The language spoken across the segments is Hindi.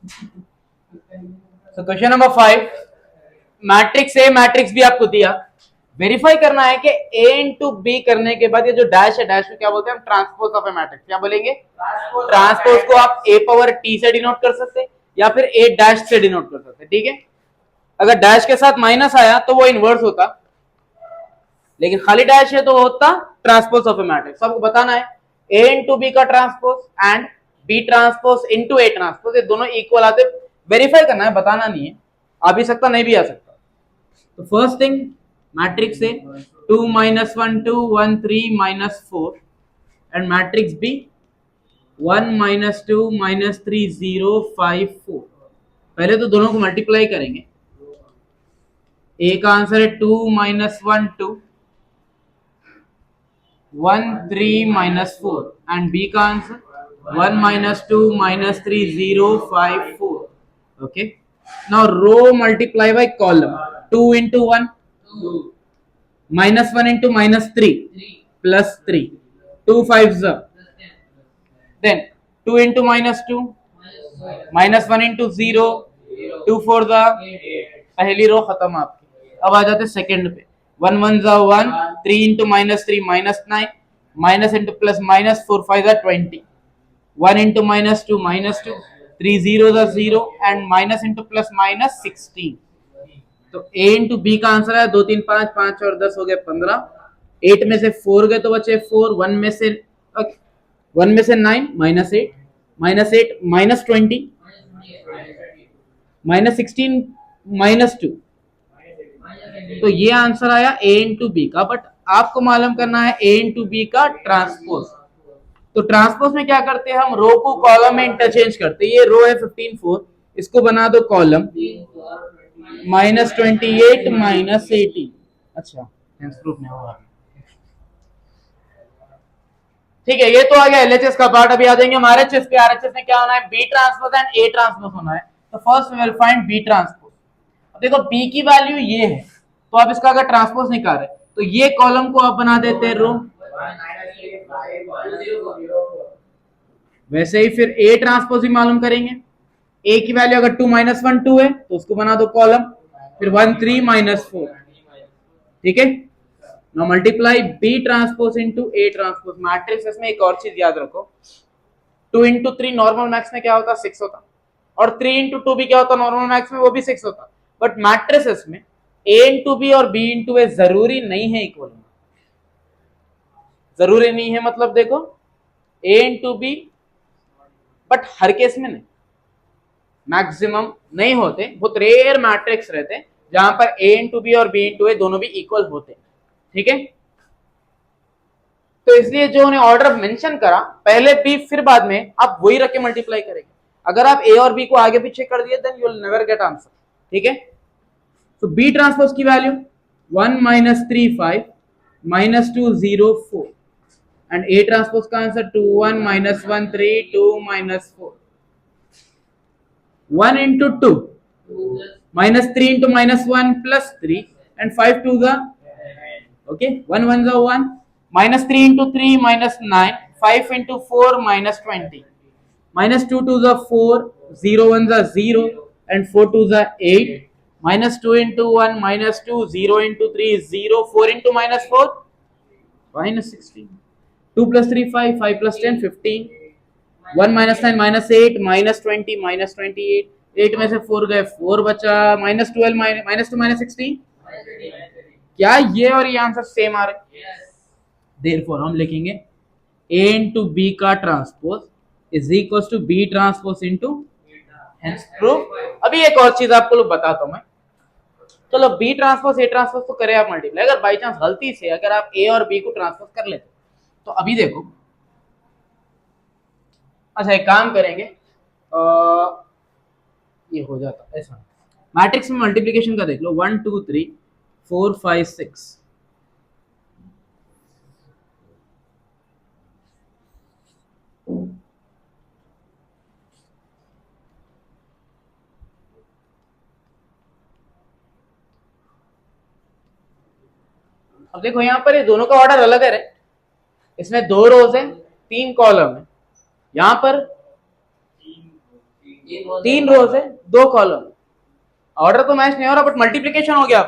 तो question number 5, matrix A matrix B आपको दिया, वेरीफाई करना है कि ए इंटू बी करने के बाद ये जो डैश है, डैश को क्या बोलते हैं हम? Transpose of A matrix. क्या बोलेंगे? ट्रांसपोज को आप ए पावर टी से डिनोट कर सकते हैं या फिर ए डैश से डिनोट कर सकते हैं, ठीक है। अगर डैश के साथ माइनस आया तो वो इनवर्स होता, लेकिन खाली डैश है तो होता ट्रांसपोज ऑफ ए मैट्रिक्स। आपको बताना है ए इंटू बी का transpose and B transpose into A transpose, ये दोनों इक्वल आते, वेरीफाई करना है, बताना नहीं है। आ भी सकता, नहीं भी आ सकता। तो first thing, matrix A 2 -1 2 1 3 -4 and matrix B 1 -2 -3 0 5 4। पहले तो दोनों को मल्टीप्लाई करेंगे। ए का आंसर है 2 -1 2 1 3 -4 एंड बी का answer 1 -2 -3 0 5 4। Okay, now row multiply by column. 2 into 1 -1 into -3 plus 3, 2 5s, then 2 into -2 -1 into 0, 2 4 the, पहली रो खत्म आपकी। अब आ जाते सेकंड पे, 1 1 जा 1, 3 into -3 -9, minus into plus minus 4 5 20, 1 into -2 -2, 3 0 जा 0 and minus into plus minus 16। तो ए इंटू बी का आंसर है 2 3 5, 5 और 10 हो गए 15, 8 में से 4 गए तो बचे 4, 1 में से 9 -8 -20 -16 -2। तो ये आंसर आया ए इंटू बी का। बट आपको मालूम करना है ए इंटू बी का ट्रांसपोज। तो ट्रांसपोज में क्या करते हैं हम? रो को कॉलम में इंटरचेंज करते हैं। ये रो है 15 4, इसको बना दो कॉलम -28 -18। अच्छा, प्रूफ नहीं होगा, ठीक है। ये तो आ गया एलएचएस का पार्ट। अभी आ जाएंगे हमारे आरएचएस पे। आरएचएस में क्या होना है? B transpose and A transpose होना है। तो first we will find B transpose. अब देखो बी की वैल्यू ये है, तो आप इसका अगर ट्रांसपोज निकाल रहे तो ये कॉलम को आप बना देते हैं रो, वैसे ही फिर ए ट्रांसपोज भी मालूम करेंगे। ए की वैल्यू अगर 2 -1 2 है तो उसको बना दो कॉलम, फिर 1 3 -4, ठीक है। Now multiply B transpose into A transpose. Matrix में एक और चीज याद रखो, 2 into 3 नॉर्मल मैथ्स में क्या होता? 6 होता, और 3 into 2 भी क्या होता नॉर्मल मैथ्स में? वो भी 6 होता। बट मैट्रिसेस में a into b और b into a जरूरी नहीं है इक्वल होना। जरूरी नहीं है मतलब देखो a into b, but her case में नहीं, मैक्सिमम नहीं होते, बहुत रेयर मैट्रिक्स रहते जहां पर a into b और b into a दोनों भी इक्वल होते, ठीक है। तो इसलिए जो उन्हें ऑर्डर मेंशन करा, पहले बी फिर बाद में, आप वही रख के मल्टीप्लाई करेंगे। अगर आप ए और बी को आगे पीछे कर दिए then you will never get answer, ठीक है। तो बी ट्रांसपोज की वैल्यू 1 -3 5 -2 0 4 एंड ए ट्रांसपोज का answer 2 1 -1 3 2 -4। 1 into 2 -3 into -1 plus 3 and 5 2 the, okay, 1 1 the 1, -3 into 3 -9, 5 into 4 -20, -2 2 the 4, 0 1 the 0 and 4 2 the 8, -2 into 1 -2, 0 into 3 0, 4 into -4 -16, 2 plus 3 5, 5 plus 10 15, 1 -9 -8 -20 -28, 8 में से 4 गए 4 बचा, -12 -2 -16। क्या ये और ये आंसर सेम आ रहे? देयरफॉर हम लिखेंगे a into b का transpose is equal to b transpose into, hence proof. अभी एक और चीज आपको लोग बताता हूं मैं। चलो b ट्रांसपोज a ट्रांसपोज तो करे आप मल्टीप्लाई, अगर बाई चांस गलती से अगर आप a और b को ट्रांसपोज कर लेते तो अभी देखो, अच्छा एक काम करेंगे, ये हो जाता ऐसा। मैट्रिक्स में मल्टीप्लिकेशन का देख लो, 1 2 3 4 5 6, अब देखो यहाँ पर ये दोनों का ऑर्डर अलग है। इसमें 2 रोज है 3 कॉलम है, यहाँ पर 3 रोज है 2 कॉलम, ऑर्डर तो मैच नहीं हो रहा बट मल्टीप्लीकेशन हो गया।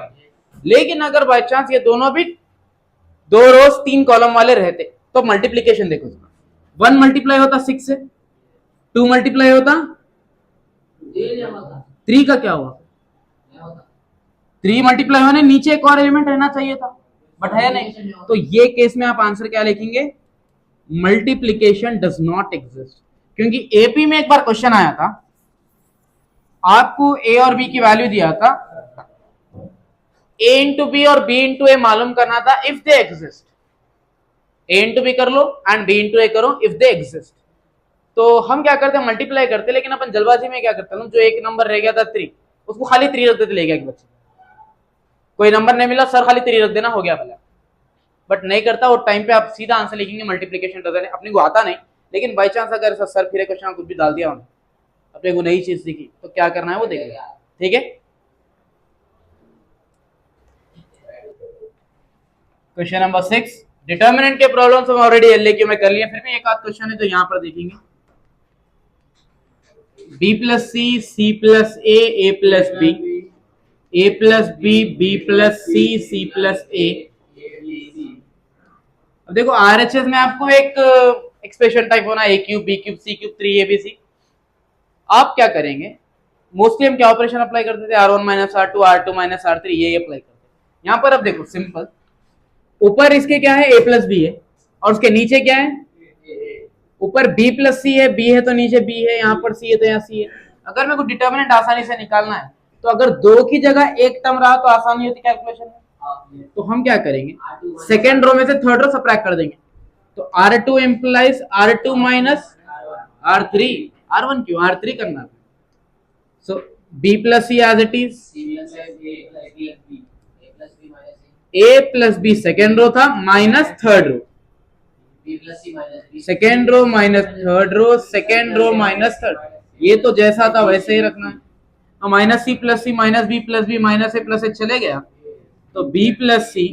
लेकिन अगर बाय चांस ये दोनों भी 2 रोज 3 कॉलम वाले रहते तो मल्टीप्लीकेशन देखो, 1 मल्टीप्लाई होता 6 से, 2 मल्टीप्लाई होता 3 का क्या हुआ, 3 मल्टीप्लाई होने नीचे एक और एलिमेंट रहना चाहिए था बट है नहीं, तो ये केस में आप आंसर क्या लिखेंगे, मल्टीप्लीकेशन डज नॉट एग्जिस्ट। क्योंकि एपी में एक बार क्वेश्चन आया था, आपको ए और बी की वैल्यू दिया था, ए इंटू बी और बी इंटू ए मालूम करना था if they exist, A into B कर लो एंड बी इंटू ए करो इफ दे एग्जिस्ट। तो हम क्या करते हैं, मल्टीप्लाई करते, लेकिन अपन जल्दबाजी में क्या करते हैं, जो एक नंबर रह गया था 3 उसको खाली 3 रख देते, ले गया एक बच्चे, कोई नंबर नहीं मिला सर खाली 3 रख देना हो गया भला, बट नहीं करता। वो टाइम पे आप सीधा आंसर लिखेंगे मल्टीप्लीकेशन डजन, अपने को आता नहीं, लेकिन बाई चांस अगर सर फिर क्वेश्चन कुछ भी डाल दिया उन्होंने, अपने को नई चीज सीखी तो क्या करना है वो देख लिया, ठीक है। क्वेश्चन नंबर 6, डिटर्मिनेंट के प्रॉब्लम्स हम ऑलरेडी एलक्यू में कर लिए, फिर भी एक आध क्वेश्चन है तो यहाँ पर देखेंगे, b plus C plus A plus B, A plus B plus C plus A. अब देखो आरएचएस में आपको एक एक्सप्रेशन टाइप होना, A cube B cube C cube 3abc। आप क्या करेंगे, मोस्टली हम क्या ऑपरेशन अप्लाई करते थे, r1 minus r2 r2 minus r3, ये अप्लाई करते हैं। यहाँ पर अब देखो सिंपल, ऊपर इसके क्या है a प्लस बी है और उसके नीचे क्या है, ऊपर b प्लस सी है, b है तो नीचे b है, यहाँ पर c है तो यहाँ c है। अगर मेरे को डिटर्मिनेंट आसानी से निकालना है तो अगर 2 की जगह एक टर्म रहा तो आसानी होती कैलकुलेशन में, तो हम क्या करेंगे, सेकेंड रो में से थर्ड रो सबट्रैक्ट कर देंगे, तो r2 implies r2 minus r3, r1 क्यों r3 करना है, so b plus C as it is, a plus B second row था minus third row, second row minus third row, second row minus third, ये तो जैसा था वैसे ही रखना है। Minus C plus C minus B minus A plus A चले गया, तो B plus C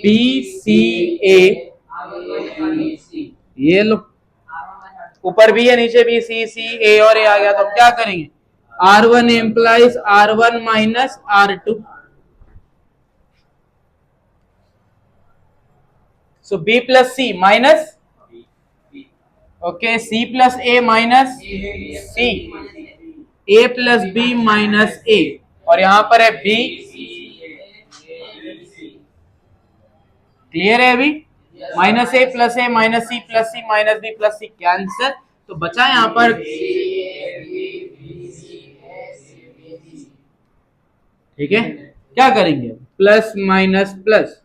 B C A, ये लो ऊपर भी है नीचे भी सी ए और ए आ गया, तो क्या करेंगे, r1 implies r1 minus r2, so b plus c minus, okay, c plus a minus c, a plus b minus a, और यहां पर है b, क्लियर है अभी, माइनस ए प्लस ए minus C plus C minus B plus C, cancel, तो बचा यहां पर ठीक है। क्या करेंगे, plus minus plus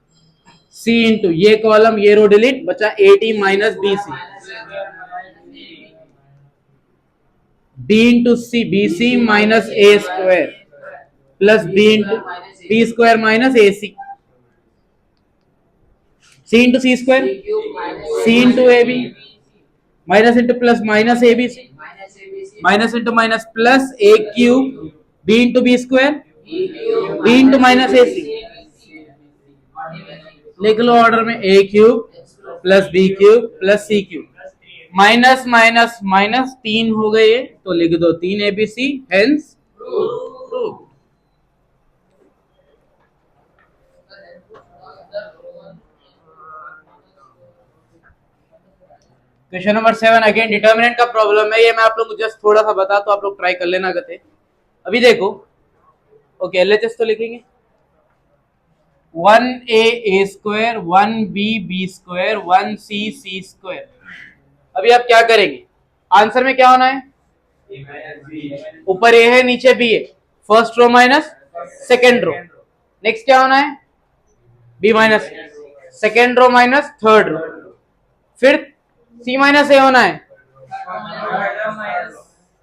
C into ये कॉलम ये रो डिलीट, बचा eighty minus B C, B into C B C minus A square plus B into B square minus A C, C into C square C into A B minus into plus minus A B C minus into minus plus a cube b into B square b into minus A c, लिख लो ऑर्डर में a cube plus b cube plus c cube, minus minus minus 3 हो गए, तो लिख दो 3 abc, hence prove. Question number 7 again determinant का प्रॉब्लम है, ये मैं आप लोग को जस्ट थोड़ा सा बता तो आप लोग ट्राई कर लेना करते। अभी देखो ओके एलएचएस तो लिखेंगे 1a square 1b square 1c square. अभी आप क्या करेंगे, आंसर में क्या होना है, ऊपर ए है नीचे बी है, first row minus second row, next क्या होना है B minus second row minus third row, फिर सी माइनस ए होना है,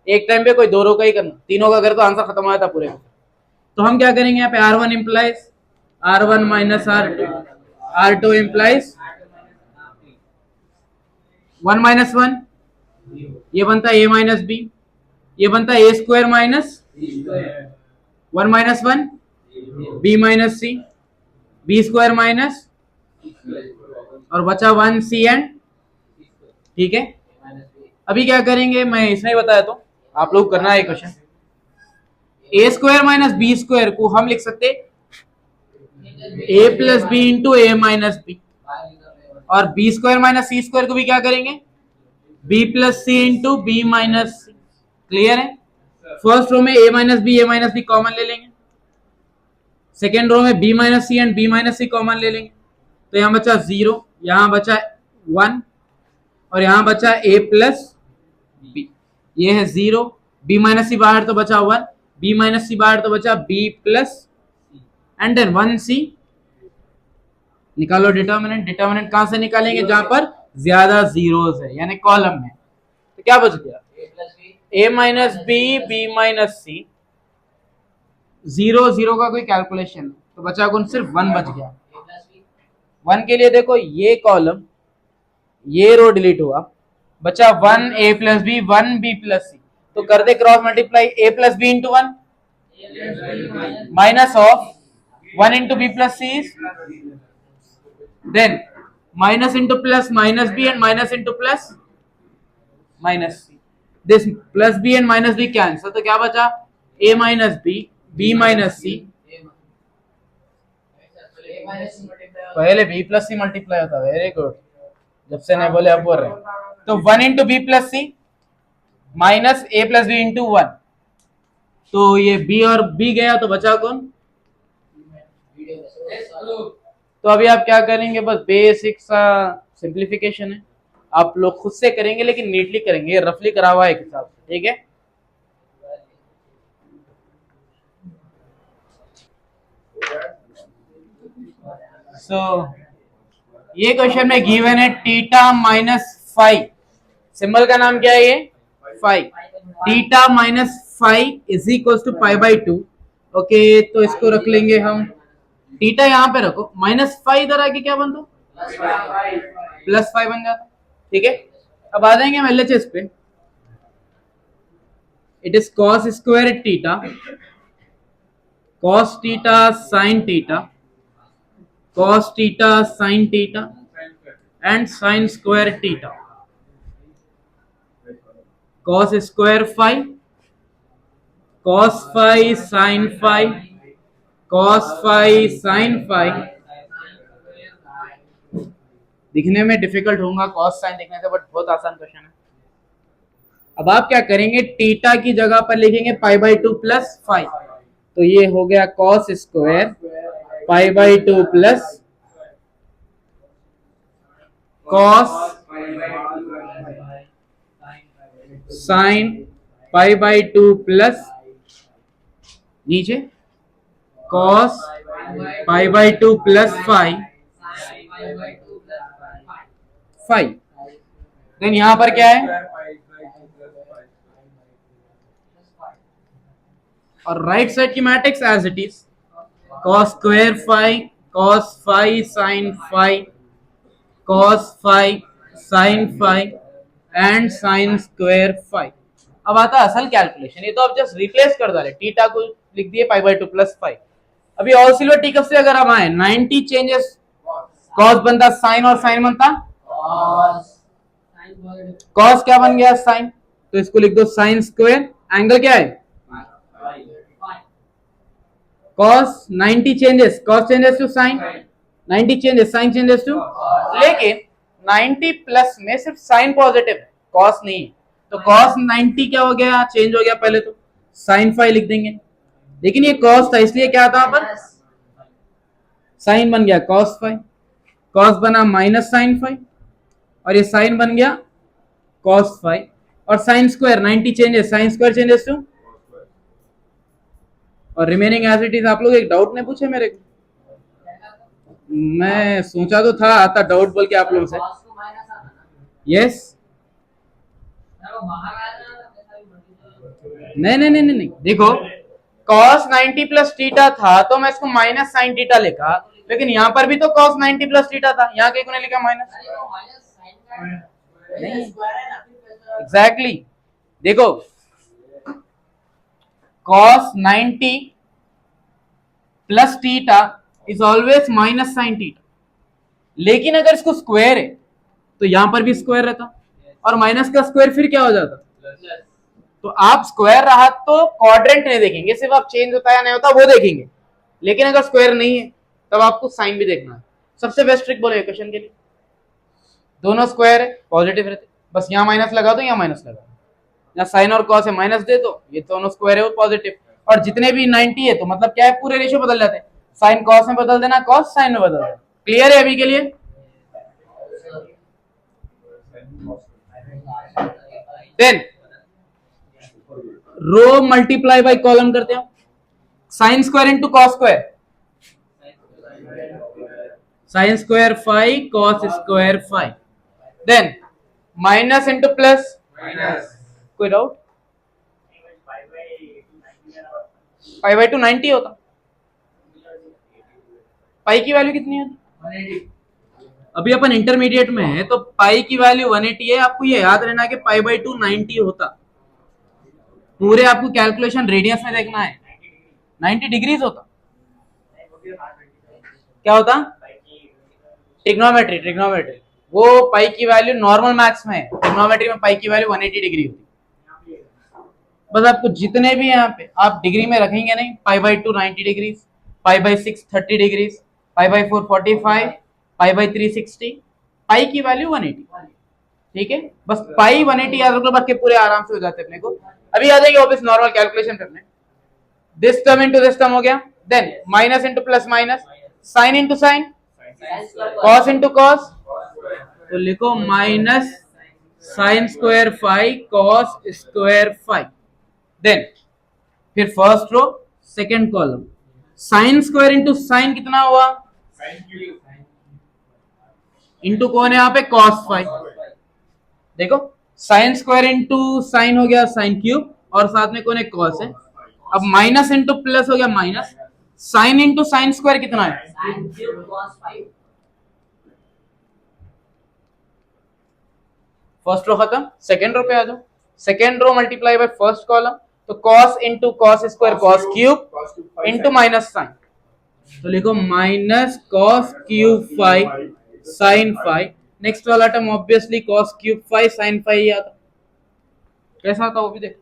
एक टाइम पे कोई 2 रो का ही करना, तीनों का कर तो आंसर खत्म हो जाता पूरे। तो हम क्या करेंगे यहाँ पे r1 implies r1 minus r2, r2 implies 1 minus 1, ये बनता है a माइनस बी, ये बनता है a square minus 1 minus 1 b minus C B square minus और बचा 1 सी एंड, ठीक है अभी क्या करेंगे मैं इसने बताया, तो आप लोग करना है क्वेश्चन। ए स्क्वायर माइनस बी स्क्वायर को हम लिख सकते ए प्लस बी इंटू ए माइनस बी, और बी स्क्वायर माइनस सी स्क्वायर को भी क्या करेंगे B plus C into B minus सी। क्लियर है? फर्स्ट रो में ए माइनस बी कॉमन ले लेंगे, सेकेंड रो में B minus C and B minus C common ले लेंगे, तो यहां बचा 0, यहां बचा 1 और यहां बचा ए प्लस बी, ये है 0, बी माइनस सी बाहर तो बचा 1, बी माइनस सी बाहर तो बचा B plus and then 1c। निकालो डिटर्मिनेंट। डिटर्मिनेंट कहां से निकालेंगे? जहां पर ज्यादा जीरोस है यानी कॉलम में। तो क्या बच गया a माइनस बी माइनस सी, 0 का कोई कैलकुलेशन, तो बचा कौन? सिर्फ 1 बच गया। 1 के लिए देखो ये कॉलम ये रो डिलीट हुआ, बचा 1 a plus b 1 b plus c, तो कर दे cross multiply a plus B into 1 minus of 1 into B plus c, then minus into plus minus b and minus into plus minus c, this plus b and minus b cancel, तो क्या बचा a minus b b minus c, पहले b plus c मल्टीप्लाई होता। वेरी गुड, जब से नहीं बोले अब बोल रहे। तो 1 into B plus C minus a plus B into 1, तो ये b और b गया तो बचा कौन? तो अभी आप क्या करेंगे? बस बेसिक सा सिंप्लीफिकेशन है, आप लोग खुद से करेंगे लेकिन नीटली करेंगे, रफली करा हुआ है एक हिसाब से, ठीक है? ये क्वेश्चन में गिवन है थीटा माइनस फाइव, सिंबल का नाम क्या है? ये five. Theta minus five is equal to pi by 2। Okay, तो इसको रख लेंगे हम, थीटा यहाँ पे रखो, माइनस फाइव इधर आके क्या बनता? प्लस 5 बन जाता। ठीक है, अब आ जाएंगे हम एलएचएस पे। It is cos square theta, cos theta sine theta, cos theta sine theta and sine square theta, cos square 5, cos 5 sine 5, cos 5 sin 5। दिखने में डिफिकल्ट होगा cos sin दिखने से, बट बहुत आसान क्वेश्चन है। अब आप क्या करेंगे? थीटा की जगह पर लिखेंगे पाई बाई 2 प्लस 5, तो ये हो गया cos square pi by 2 plus cos sin pi by 2 plus नीचे cos pi by 2 plus 5 then यहां पर क्या है? और राइट साइड की matrix as it is, cos square 5 cos 5 sin 5 cos 5 sin 5 and sin square 5। अब आता है असल कैलकुलेशन। ये तो आप जस्ट रिप्लेस कर डाले, थीटा को लिख दिए पाई बाई 2 प्लस 5। अभी ऑल सिल्वर टी कप से अगर हम आए 90 चेंजेस, cos बनता साइन और साइन बनता cos, क्या बन गया? साइन, तो इसको लिख दो साइन स्क्वायर, एंगल क्या है? cos 90 changes, cos changes to sine, 90 changes sine changes to, लेकिन 90 प्लस में सिर्फ साइन पॉजिटिव है, cos नहीं है, तो cos 90 क्या हो गया? चेंज हो गया। पहले तो साइन 5 लिख देंगे, लेकिन ये cos था इसलिए क्या था पर साइन बन गया cos 5, cos बना माइनस साइन 5 और ये साइन बन गया cos 5, और sine square 90 changes sine square changes to, और रिमेनिंग एज इट इज। आप लोग एक डाउट नहीं पूछे मेरे को? मैं सोचा तो था आता डाउट बोल के आप लोगों से। यस, नहीं, देखो cos 90 प्लस थीटा था तो मैं इसको माइनस साइन थीटा लिखा, लेकिन यहाँ पर भी तो cos 90 प्लस थीटा था, यहाँ के ने लिखा माइनस। नहीं, एग्जैक्टली देखो cos 90 plus theta is always minus sine theta, लेकिन अगर इसको स्क्वायर है तो यहां पर भी स्क्वायर रहता, और माइनस का स्क्वायर फिर क्या हो जाता? तो आप स्क्वायर रहा तो क्वाड्रेंट नहीं देखेंगे, सिर्फ आप चेंज होता है या नहीं होता वो देखेंगे, लेकिन अगर स्क्वायर नहीं है तब आपको साइन भी देखना है। सबसे बेस्ट ट्रिक बोले क्वेश्चन के लिए, दोनों स्क्वायर है पॉजिटिव रहते, बस यहाँ माइनस लगा दो, यहाँ माइनस लगा दो, यहाँ साइन और कॉस है माइनस दे दो, ये दोनों स्क्वायर है वो पॉजिटिव, और जितने भी 90 है तो मतलब क्या है, पूरे रेशियो बदल जाते हैं, साइन कॉस में बदल देना, कॉस साइन में बदल देना। क्लियर है अभी के लिए? Then row multiply by column करते हो, sine square into cos square, sine square 5 cos square 5, then minus into plus, कोई डाउट? पाई बाई टू 90 होता, पाई की वैल्यू कितनी होती? अभी अपन इंटरमीडिएट में है तो पाई की वैल्यू 180 है, आपको ये याद रहना कि पाई बाई टू 90 होता, पूरे आपको कैलकुलेशन रेडियस में देखना है, 90 डिग्रीज होता। क्या होता? ट्रिग्नोमेट्री, ट्रिग्नोमेट्री वो पाई की वैल्यू नॉर्मल मैथ्स में है, ट्रिग्नोमेट्री में पाई की वैल्यू 180 डिग्री होती। बस आपको जितने भी यहाँ पे आप डिग्री में रखेंगे नहीं, पाई by two 90 degrees, pi by 6 30 degrees, pi by 4 45, pi by 3 60, पाई की वैल्यू 180। ठीक है, बस पाई 180 याद रखो, बाकी पूरे आराम से हो जाते अपने को। अभी आ जाएगी ऑब्वियस नॉर्मल कैलकुलेशन करने, this term into this term हो गया, then minus into plus minus, sine into sine, cos into cos, तो लिखो minus sine square 5 cos square 5, then फिर first row second column, sine square into sine कितना हुआ, इनटू कौन है यहाँ पे, cos 5, देखो साइन स्क्वायर इनटू साइन हो गया साइन क्यूब, और साथ में कौन है, cos है। अब माइनस इनटू प्लस हो गया minus, sine into sine square कितना है, फर्स्ट रो खत्म, सेकंड रो पे आ जाओ, second row multiply by first column, तो cos into cos square cos cube into minus sine, तो लिखो minus cos cube 5 sine 5, next वाला term obviously cos cube 5 sine 5 ही आता, कैसा आता वो भी देखो,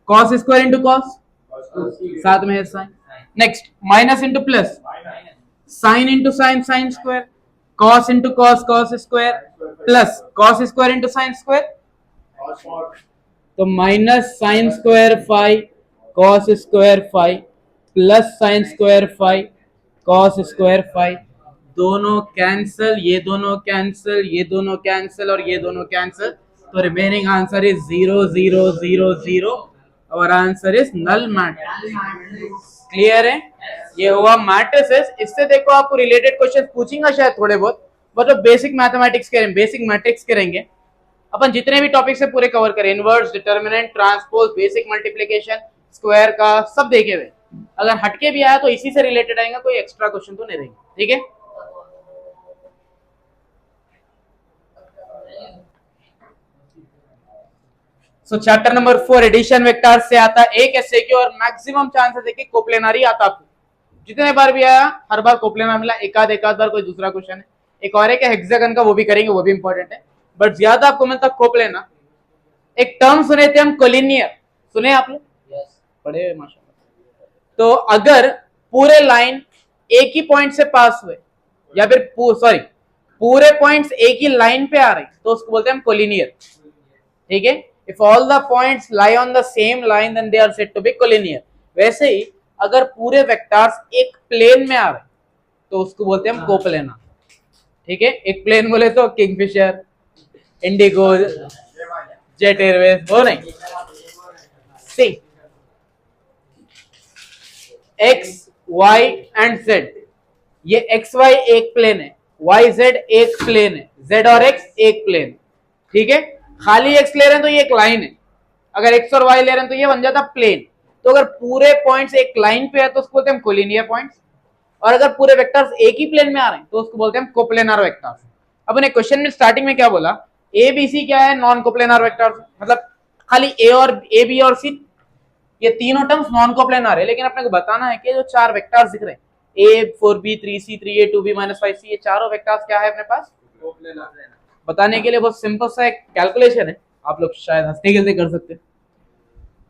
cos स्क्वायर इनटू cos, साथ में है sine, next minus into plus, sine into sine sine square, cos into cos cos square, plus cos square into sine square, तो minus sine square 5 cos square 5 plus sine square 5 cos square 5, दोनों कैंसिल, ये दोनों कैंसिल, ये दोनों कैंसिल और ये दोनों कैंसिल, तो रिमेनिंग आंसर इज 0 0 0 0, और answer is null matrix. Clear है? ये हुआ मैट्रिसेस। इससे देखो आपको रिलेटेड क्वेश्चन पूछेंगे शायद थोड़े बहुत, मतलब बेसिक मैथमेटिक्स करेंगे, बेसिक मैट्रिक्स करेंगे अपन, जितने भी टॉपिक से पूरे कवर करें, inverse, determinant, transpose, basic multiplication, square का सब देखे हुए, अगर हटके भी आया तो इसी से रिलेटेड आएगा, कोई एक्स्ट्रा क्वेश्चन तो नहीं रहेंगे। ठीक है, so chapter number 4 addition vector से आता है एक एसक्यू, और मैक्सिमम चांसेस है कि कोप्लेनर ही आता आपको, जितने बार भी आया हर बार कोप्लेनर मिला, एक आध बार कोई दूसरा क्वेश्चन है, एक और है कि हेक्सागन का, वो भी करेंगे, वो भी इंपॉर्टेंट है, बट ज्यादा आपको मिलता कोप्लेनर। एक टर्म सुने थे हम, कोलिनियर, सुने आप लोग? पढ़े माशाल्लाह। तो अगर पूरे लाइन एक ही पॉइंट से पास हुए, या फिर सॉरी पूरे पॉइंट्स एक ही लाइन पे आ रहे, तो उसको बोलते हैं हम कोलिनियर। ठीक है, if all the points lie on the same line then they are said to be collinear. वैसे ही अगर पूरे वेक्टर्स एक प्लेन में आ रहे तो उसको बोलते हैं हम कोप्लेनर। ठीक है, एक प्लेन बोले तो किंगफिशर, इंडिगो, जेट एयरवेज, वो नहीं। सी एक्स वाई एंड जेड, ये एक्स वाई एक प्लेन है, वाई जेड एक प्लेन है, जेड और एक्स एक प्लेन। ठीक है, खाली एक्स ले रहे हैं तो ये एक लाइन है, अगर एक्स और वाई ले रहे हैं तो ये बन जाता प्लेन। तो अगर पूरे पॉइंट्स एक लाइन पे है तो उसको बोलते हैं कोलिनियर पॉइंट्स, और अगर पूरे वेक्टर्स एक ही प्लेन में आ रहे हैं तो उसको बोलते हैं कोप्लेनर वेक्टर्स। अब ने क्वेश्चन में स्टार्टिंग में क्या बोला, ए बी सी क्या है, नॉन कोप्लेनर वेक्टर्स, मतलब खाली ए बी और सी, ये तीनों टर्म्स नॉन कोप्लेनर है, लेकिन अपने को बताना है कि जो चार वेक्टर्स दिख रहे हैं, ए 4b 3c 3a 2b - 5c, ये चारों वेक्टर्स क्या है अपने पास, बताने के लिए बहुत सिंपल सा एक कैलकुलेशन है। आप लोग शायद हंसते खेलते कर सकते हैं।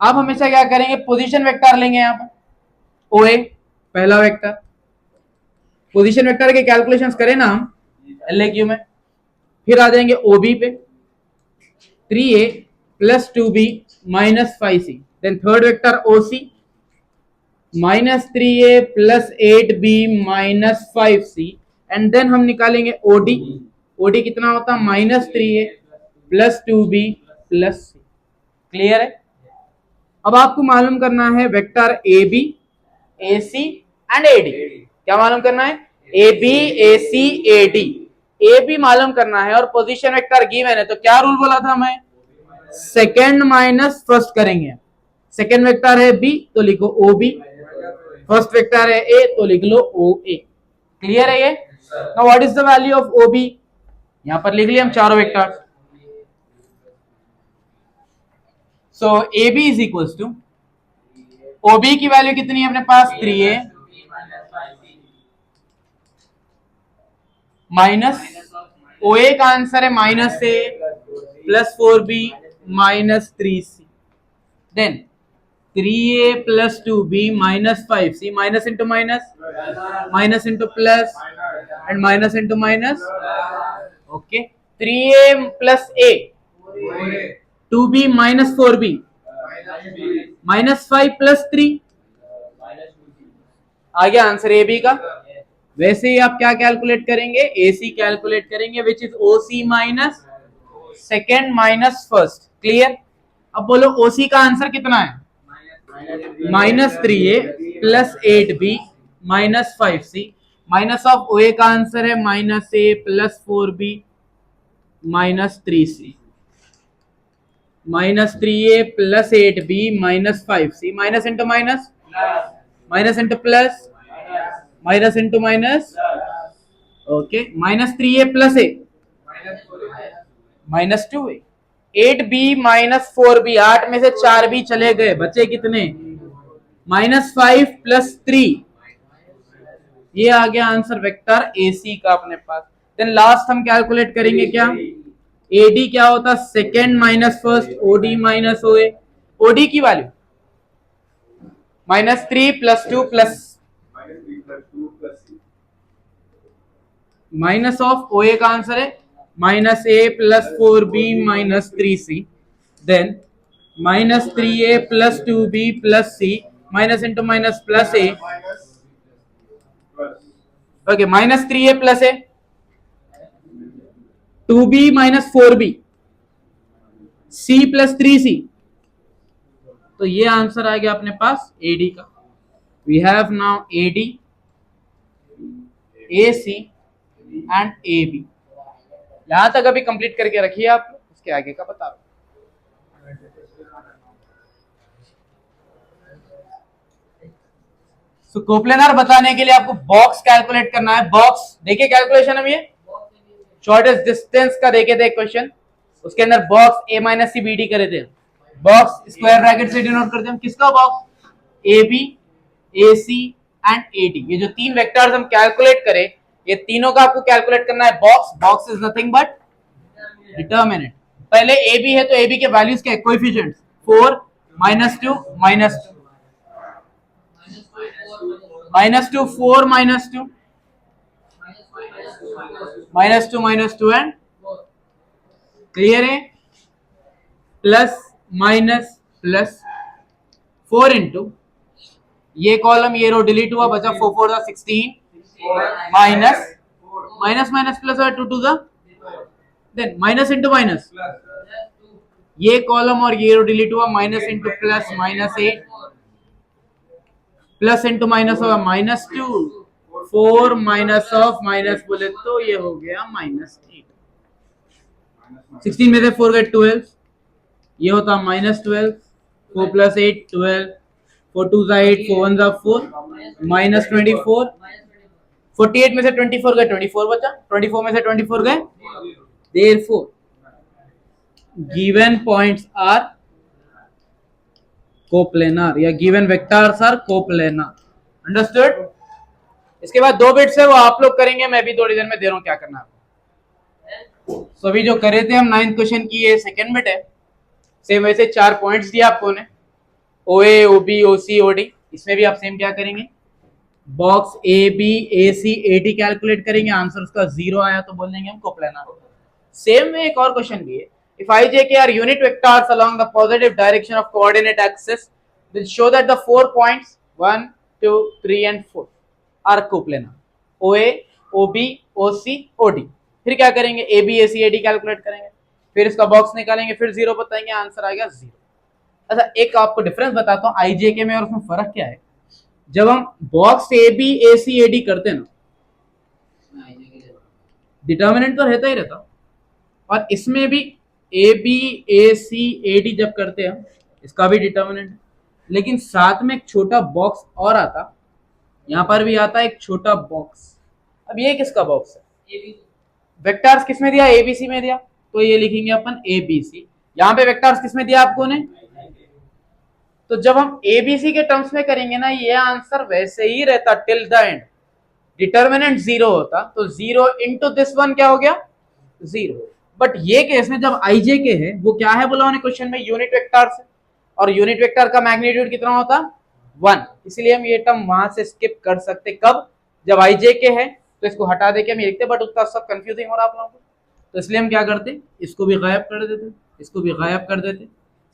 आप हमेशा क्या करेंगे, पोजीशन वेक्टर लेंगे यहाँ पर, ओए पहला वेक्टर, पोजीशन वेक्टर के कैलकुलेशंस करें ना हम एलएक्यू में, फिर आ जाएंगे ओबी पे, 3a plus 2b minus 5c, then third vector OC minus 3a plus 8b minus 5c, and then हम निकालेंगे ओडी, ओडी कितना होता है minus 3a plus 2b plus c। Clear है? अब आपको मालूम करना है vector A B A C and A D. क्या मालूम करना है? A B A C A D. A B मालूम करना है और पोजीशन वेक्टर गिवन है, तो क्या रूल बोला था मैं? सेकेंड माइनस फर्स्ट करेंगे। सेकेंड वेक्टर है बी तो लिखो ओ बी, फर्स्ट वेक्टर है ए तो लिख लो ओ ए। क्लियर है ये? Now what is the value of O B? यहां पर लिख लिया हम चारों vector. So A B is equal to, O B की वैल्यू कितनी है अपने पास? 3a माइनस ओ ए का आंसर है minus A plus 4b minus 3c, then 3a plus 2b minus 5c, minus into minus, minus into plus and minus into minus. Okay, 3a plus a, 2b minus 4b minus 5 plus 3, आ गया आंसर ए बी का। वैसे ही आप क्या कैलकुलेट करेंगे? ए सी कैलकुलेट करेंगे, which is O C minus second minus first. Clear? अब बोलो ओ सी का आंसर कितना है? Minus 3a plus 8b minus 5c, minus of O A का आंसर है माइनस ए plus 4b minus 3c, minus 3a plus 8b minus 5c, minus into minus, minus into plus, minus into minus. Okay, minus 3a plus ए minus 2a, 8b minus 4b, 8 में से 4b चले गए, बचे कितने? Minus 5 plus 3। ये आ गया आंसर वेक्टर ए सी का अपने पास। देन लास्ट हम कैलकुलेट करेंगे क्या? एडी क्या होता? Second minus first, OD minus O A. OD की value minus 3 plus 2 plus minus of O A का आंसर है minus A plus 4b minus 3c, then minus 3a plus 2b plus c, minus into minus plus a. Okay, minus 3a plus a, 2b minus 4b, c plus 3c। तो ये आंसर आ गया अपने पास एडी का। We have now AD, A C and A B. यहां तक अभी कंप्लीट करके रखिए आप, उसके आगे का बता रहा हूं। तो कोप्लेनर बताने के लिए आपको बॉक्स कैलकुलेट करना है। बॉक्स देखिए कैलकुलेशन हम, ये शॉर्टेस्ट डिस्टेंस का देखे थे क्वेश्चन, उसके अंदर box A minus C B D करे थे। बॉक्स स्क्वायर ब्रैकेट से डिनोट करते हैं किसका box? A B, A C and A D. ये जो तीन वेक्टर्स हम कैलकुलेट करें, ये तीनों का आपको कैलकुलेट करना है box. Box is nothing but determinant. पहले ए बी है तो ए बी के वैल्यूज क्या है? Coefficients 4 minus 2 minus 2, minus 2 4 minus 2 minus 2 minus 2 and clear है? प्लस माइनस प्लस 4 इंटू ये कॉलम ये रो डिलीट हुआ, बचा 4 4 the 16 minus minus minus plus और 2 2 the, then minus into minus, ये कॉलम और ये रो डिलीट हुआ, minus into plus minus 8 plus into minus होगा माइनस 2, 4 माइनस ऑफ माइनस बोले तो ये हो गया माइनस 8। 16 में से 4 गए 12, ये होता माइनस 12, 4 प्लस 8 12, 4 2 जा 8, 4 1 जा 4 माइनस 24, 48 में से 24 गए 24 बचा, 24 में से 24 गए, therefore given points are coplanar या given vectors are coplanar। Understood? इसके बाद 2 बिट्स है वो आप लोग करेंगे, मैं भी थोड़ी देर में दे रहा हूं क्या करना है। सो अभी जो करे थे हम 9th क्वेश्चन की, ये सेकंड बिट है। सेम वैसे 4 पॉइंट्स दिए आपको ने, ओ ए ओ बी ओ सी ओ डी, इसमें भी आप सेम क्या करेंगे, box A B A C A D calculate करेंगे, आंसर उसका 0 आया तो बोल देंगे हम कोप्लानर। सेम में एक और क्वेश्चन भी है, if I j k are unit vectors along the positive direction of coordinate axis, then show that the 4 points 1 2 3 and 4 are coplanar, OA OB OC OD। फिर क्या करेंगे, AB AC AD कैलकुलेट करेंगे, फिर इसका बॉक्स निकालेंगे, फिर 0 बताएंगे, आंसर आएगा 0। अच्छा एक आपको डिफरेंस बताता हूँ IJK में और उसमें फर्क क्या है। जब हम बॉक्स AB AC AD करते हैं ना, डिटर्मिनेंट तो रहता ही रहता, और इसमें भी ए B A C A D जब करते हैं इसका भी डिटर्मिनेंट है, लेकिन साथ में एक छोटा बॉक्स और आता, यहां पर भी आता है एक छोटा बॉक्स। अब ये किसका बॉक्स है, वेक्टर्स किस में दिया, एबीसी में दिया, तो ये लिखेंगे अपन एबीसी। यहां पे वेक्टर्स किस में दिया आपको ने, तो जब हम एबीसी के टर्म्स में करेंगे ना, ये आंसर वैसे ही रहता टिल द एंड, डिटर्मिनेंट 0 होता, तो 0 इंटू दिस वन क्या हो गया 0। बट ये केस में जब आईजे के है, वो क्या है बोला उन्होंने क्वेश्चन में, यूनिट वेक्टर से, और यूनिट वेक्टर का मैग्नीट्यूड कितना होता 1, इसलिए हम ये टर्म वहां से स्किप कर सकते, कब, जब आईजे के है तो इसको हटा दे के हम लिखते, बट उतना सब कंफ्यूजिंग हो रहा आप लोगों को, तो इसलिए हम क्या करते, इसको भी गायब कर देते, इसको भी गायब कर देते,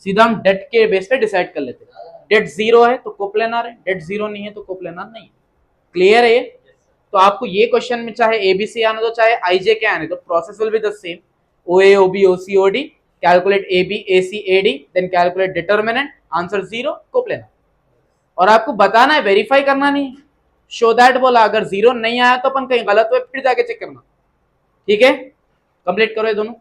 सीधा हम डेट के बेस पे डिसाइड कर लेते, डेट 0 है तो कोप्लेनर है, डेट 0 नहीं है तो कोप्लेनर नहीं है। क्लियर है ये? तो आपको ये क्वेश्चन में चाहे एबीसी आने दो चाहे आईजे के आने दो, process will be the same, OA OB OC OD, calculate AB AC AD, then calculate determinant, answer 0 coplanar. और आपको बताना है, वेरीफाई करना नहीं, शो दैट बोला, अगर 0 नहीं आया तो अपन कहीं गलत हुए फिर जाके चेक करना, ठीक है। कंप्लीट करो ये दोनों।